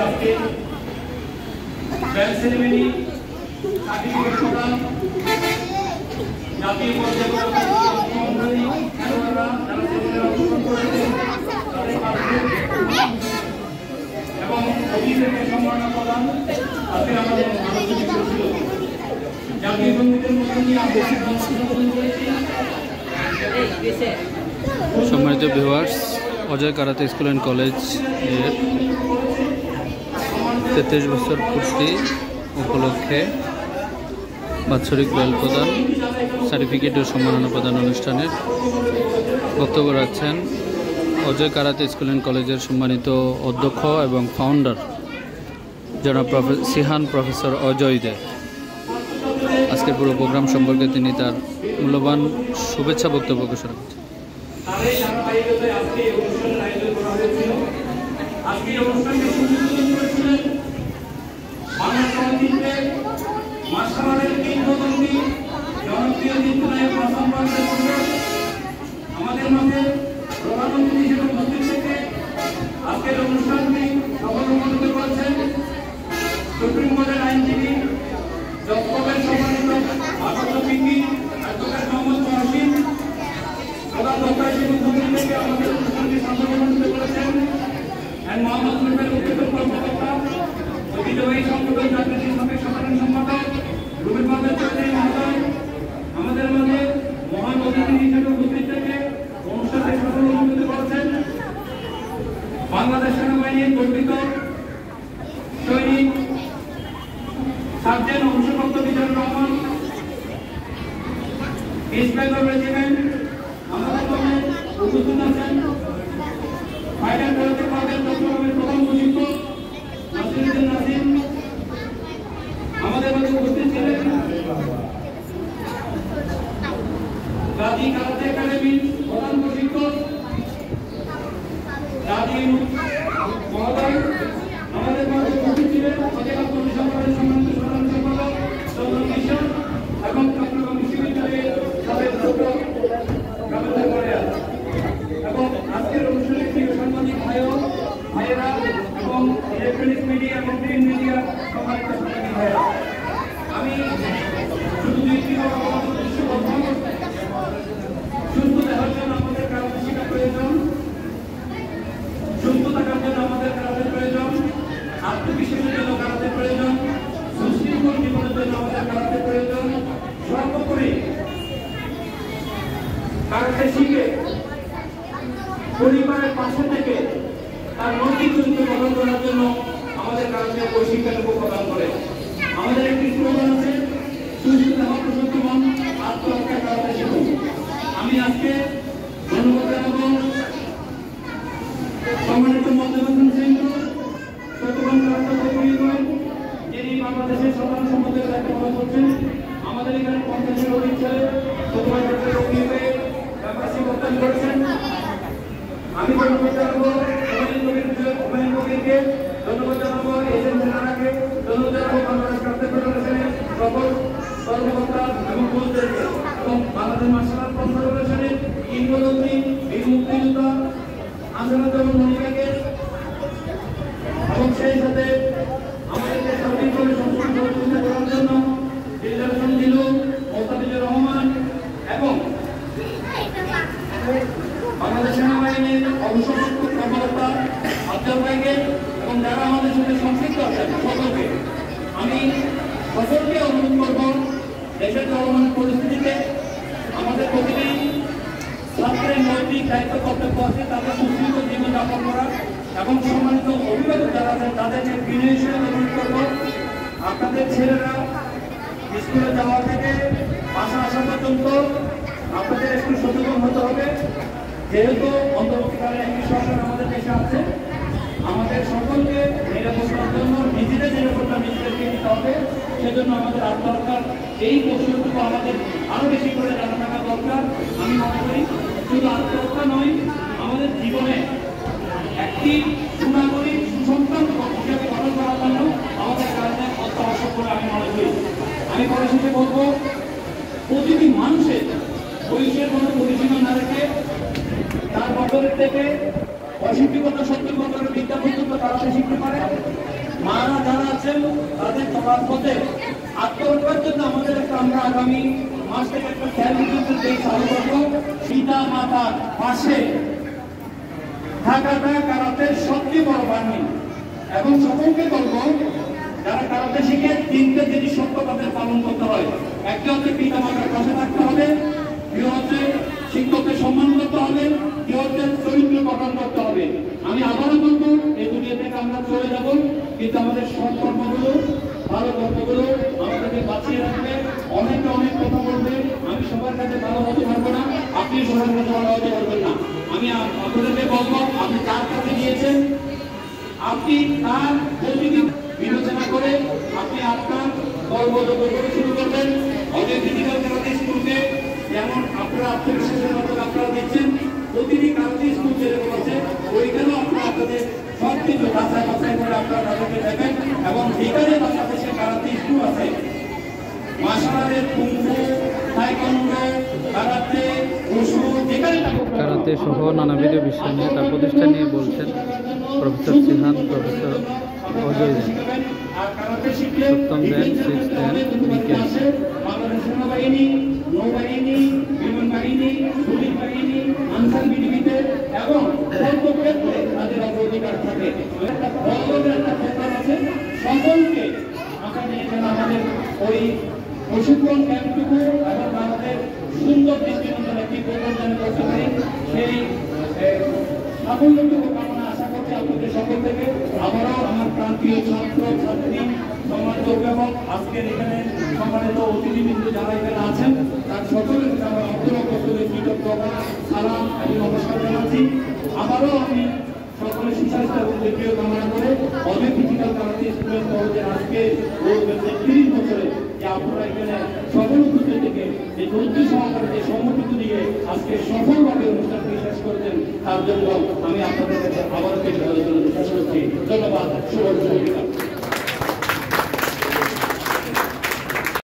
আজকে band ceremony certificate প্রদান জাতীয় পর্যায়ে খেলোয়াড়রা যারা সেমিনারে অংশগ্রহণ করেছেন তাদের এবং অভিষেকের সম্মাননা প্রদান আজকে আমাদের আলোচনা ছিল। জাতীয় সঙ্গীতের মধ্যে দিয়ে আমরা অংশগ্রহণ করেছি। সম্মানিত viewers, Ajay karate school and college এর 33 বছর পূর্তি উপলক্ষে বাৎসরিক বেল প্রদান, সার্টিফিকেট ও সম্মাননা প্রদান অনুষ্ঠানের বক্তব্য রাখছেন অজয় কারাতে স্কুল অ্যান্ড কলেজের সম্মানিত অধ্যক্ষ এবং ফাউন্ডার জনাব সিহান প্রফেসর অজয় দে। আজকের পুরো প্রোগ্রাম সম্পর্কে তিনি তার মূল্যবান শুভেচ্ছা বক্তব্য ঘোষণা করছেন। আমাদের মাঝে প্রধানমন্ত্রী হিসেবে উপস্থিত থেকে আজকের অনুষ্ঠানটি সফল অনুমোদিত করেছেন সুপ্রিম কোর্টের আইনজীবী জজকোর্টের সম্মানিত ভারপ্রাপ্ত পিপি অ্যাডভোকেট মোহাম্মদ মহসিন প্রধান বক্তা হিসেবে উপস্থিত থেকে আমাদের অনুষ্ঠানটি সফল অনুমোদিত করেছেন এন্ড মোহাম্মদ সুলতানের উদ্যোক্তা কর্মকর্তা ঐতিহ্যবাহী সংগঠন জাতীয় সাবেক সাধারণ সম্পাদক রুবেল বাজার চৌধুরী মহোদয় আমাদের মাঝে মহান অতিথি হিসেবে উপস্থিত থেকে অনুষ্ঠানটি সফল অনুমোদিত করেছেন বাংলাদেশ সেনাবাহিনীর গর্বিত সৈনিক সার্জেন্ট অংশপ্রাপ্ত বিজয় রহমান, ইস্ট বেঙ্গল রেজিমেন্ট আমাদের মধ্যে উপস্থিত আছেন ফাইনাল কলেজের চট্টগ্রামের প্রধান প্রশিক্ষক নাসিরুদ্দিন নাসিম আমাদের মধ্যে উপস্থিত ছিলেন গাজী কারাতে একাডেমির প্রধান প্রশিক্ষক গাজী মহোদয় আমাদের মধ্যে উপস্থিত ছিলেন উপজেলা পরিষদের সম্মানিত সাধারণ সম্পাদক চৌধুরী কিশোর এবং চট্টগ্রাম বিশ্ববিদ্যালয়ের সাবেক ডক্টর রামেন্দ্র করিয়া এবং আজকের অনুষ্ঠানে প্রিয় সাংবাদিক ভাইয়েরা এবং ইলেকট্রনিক্স মিডিয়া এবং প্রিন্ট মিডিয়া সম্মানিত সাংবাদিক ভাইয়েরা, আমি শুধু দুইটি সুস্থ দেখার জন্য আমাদের কারাতে শেখা প্রয়োজন, সুস্থ থাকার জন্য আমাদের কারাতে প্রয়োজন, আত্মবিশ্বাসের জন্য কারাতে প্রয়োজন, সুশৃঙ্খল জীবনের জন্য আমাদের কারাতে প্রয়োজন। সর্বোপরি কারাতে শিখে পরিবারের পাশে থেকে তার নৈতিক চরিত্র গঠন করার জন্য আমাদের কারাতে ওই শিক্ষাটুকু প্রদান করে। আমাদের একটি স্লোগান আছে, সুস্থ দেহ প্রশস্ত মন, আত্মরক্ষা কারাতে শিখুন। আমি আজকে ধন্যবাদ জানাবো সম্মানিত মধ্যবর্তী কেন্দ্র চট্টগ্রাম কারাতে ইউনিয়ন, যিনি বাংলাদেশের সাধারণ সম্পাদকের দায়িত্ব পালন করছেন। আমাদের এখানে 50-এর অধিক ছেলে মেম্বারশিপ প্রদান করেছেন। আমি ধন্যবাদ জানাবো হুমায়ুন কবিরকে, ধন্যবাদ জানাবো এজেন্ট জেনারাকে, ধন্যবাদ জানাবো বাংলাদেশ কারাতে ফেডারেশনের সকল কর্মকর্তা এবং কোচদেরকে এবং বাংলাদেশ মার্শাল আর্ট কনফেডারেশনের কিংবদন্তি বীর মুক্তিযোদ্ধা আঞ্জনাত এবং মনিকাকে এবং সেই সাথে আমাদেরকে সার্বিকভাবে সংস্কৃতি সহযোগিতা করার জন্য দিলদারসন দিলু, মোস্তাফিজুর রহমান এবং বাংলাদেশ সেনাবাহিনীর অবসরপ্রাপ্ত কর্মকর্তা আফজাল ভাইকে এবং যারা আমাদের সাথে সংশ্লিষ্ট আছেন সকলকে আমি সকলকে অনুরোধ করব, দেশের চলমান পরিস্থিতিতে আমাদের প্রতিটি ছাত্রের নৈতিক দায়িত্ব কর্তব্য আছে তাদের সুশৃঙ্খল জীবনযাপন করা এবং সম্মানিত অভিভাবক যারা আছেন তাদেরকে বিনয় হিসেবে অনুরোধ করব, আপনাদের ছেলেরা স্কুলে যাওয়া থেকে বাসা আসা পর্যন্ত আপনাদের একটু সচেতন হতে হবে। যেহেতু অন্তর্বর্তীকালে একটি সরকার আমাদের দেশে আছে, আমাদের সকলকে নিরাপত্তার জন্য নিজেদের নিরাপত্তা নিজেদেরকে নিতে হবে। সেজন্য আমাদের আত্মরক্ষার এই কৌশলটুকু আমাদের আরো বেশি করে জানা থাকা দরকার। আমি মনে করি শুধু আত্মরক্ষা নয়, আমাদের জীবনে একটি সুনাগরিক সুসন্তান হিসেবে গঠন করার জন্য আমাদের কারণে অত্যাবশ্যক বলে আমি মনে করি। আমি পরিশেষে বলবো, প্রতিটি মানুষের বয়সের কোনো পরিসীমা না রেখে তার বছরের থেকে অশিক্ষিত 70 বছরের বিদ্যা পর্যন্ত তারা শিখতে পারে। মারা যারা আছেন তাদের চলার পথে আত্মরক্ষার জন্য আমাদের একটা আমরা আগামী মাস থেকে একটা ক্যাম্পেইন চালু করবো। সীতা মাতার পাশে থাকাটা কারাতের সবচেয়ে বড় বাণী এবং সকলকে বলবো যারা কারাতে শিখে তিনটে জিনিস সত্য তাদের পালন করতে হয়। একটা হচ্ছে পিতা মাতার পাশে থাকতে হবে, দ্বিতীয় হচ্ছে শিক্ষককে সম্মান করতে হবে, তৃতীয় হচ্ছে চরিত্র গঠন করতে হবে। আমি আবারও বলবো এই দুনিয়া থেকে আমরা চলে যাব, কিন্তু আমাদের সৎ কর্মগুলো ভালো কর্মগুলো আমাদেরকে বাঁচিয়ে রাখবে। অনেকে অনেক কথা বলবে, আমি সবার কাছে ভালো হতে পারবো না, আপনি সবার কাছে ভালো হতে পারবেন না। আমি আপনাদেরকে বলবো আপনি কার কাছে গিয়েছেন, আপনি তার গতিবিধি বিবেচনা করে আপনি আপনার কর্মযোগ্য করে শুরু করবেন। অনেক ফিজিক্যাল কারাতে স্কুলকে যেমন আপনারা আত্মবিশ্বাসের মতো আপনারা দিচ্ছেন, প্রতিটি কারাতে স্কুল যেরকম আছে ওইখানেও আপনারা আপনাদের সব কিছু বাছাই বাছাই করে আপনারা তাদেরকে দেবেন। এবং যেখানে বাংলাদেশে কারাতে স্কুল আছে মার্শাল আর্টের কুংফু, তাইকোয়ান্ডো, কারাতে, উশু যেখানে কারাতে সহ নানাবিধ বিষয় নিয়ে তার প্রতিষ্ঠান নিয়ে বলছেন প্রফেসর সিহান, প্রফেসর অজয় দেন, সপ্তম দেন, সিক্স দেন, বিকেল। বাংলাদেশ সেনাবাহিনী, নৌবাহিনী, বিমান বাহিনী, পুলিশ বাহিনী, আনসার বিডিবিতে এবং সর্বক্ষেত্রে তাদের অগ্রাধিকার থাকে। একটা বড়দের একটা প্রোগ্রাম আছে, সকলকে আমরা নিয়ে যেন আমাদের ওই প্রশিক্ষণ ক্যাম্পটুকু এবং আমাদের সুন্দর দৃষ্টিনন্দন একটি প্রোগ্রাম যেন করতে পারি, সেই সাফল্যটুকু কামনা আশা করছি আপনাদের সকল থেকে। আবারও আমার প্রান্তীয় ছাত্র ছাত্রী সম্মানিত অভিভাবক, আজকের এখানে সম্মানিত অতিথিবৃন্দ যারা এখানে আছেন তার সকলের কাছে আমার অন্তরঙ্গ কৃতজ্ঞতা, সালাম এবং নমস্কার জানাচ্ছি। আবারও আমি সকলের সুস্বাস্থ্য এবং দীর্ঘ কামনা করে অনেক ফিজিক্যাল কারাতে স্কুলের কলেজের আজকে 30 বছরে যে আপনারা এখানে সকল উপস্থিত থেকে যে ধৈর্য সহকারে যে সম্মতিটুকু দিয়ে আজকে সফলভাবে অনুষ্ঠানটি শেষ করেছেন তার জন্য আমি আপনাদের কাছে আবারও শেষ করছি। ধন্যবাদ, শুভ সন্ধ্যা।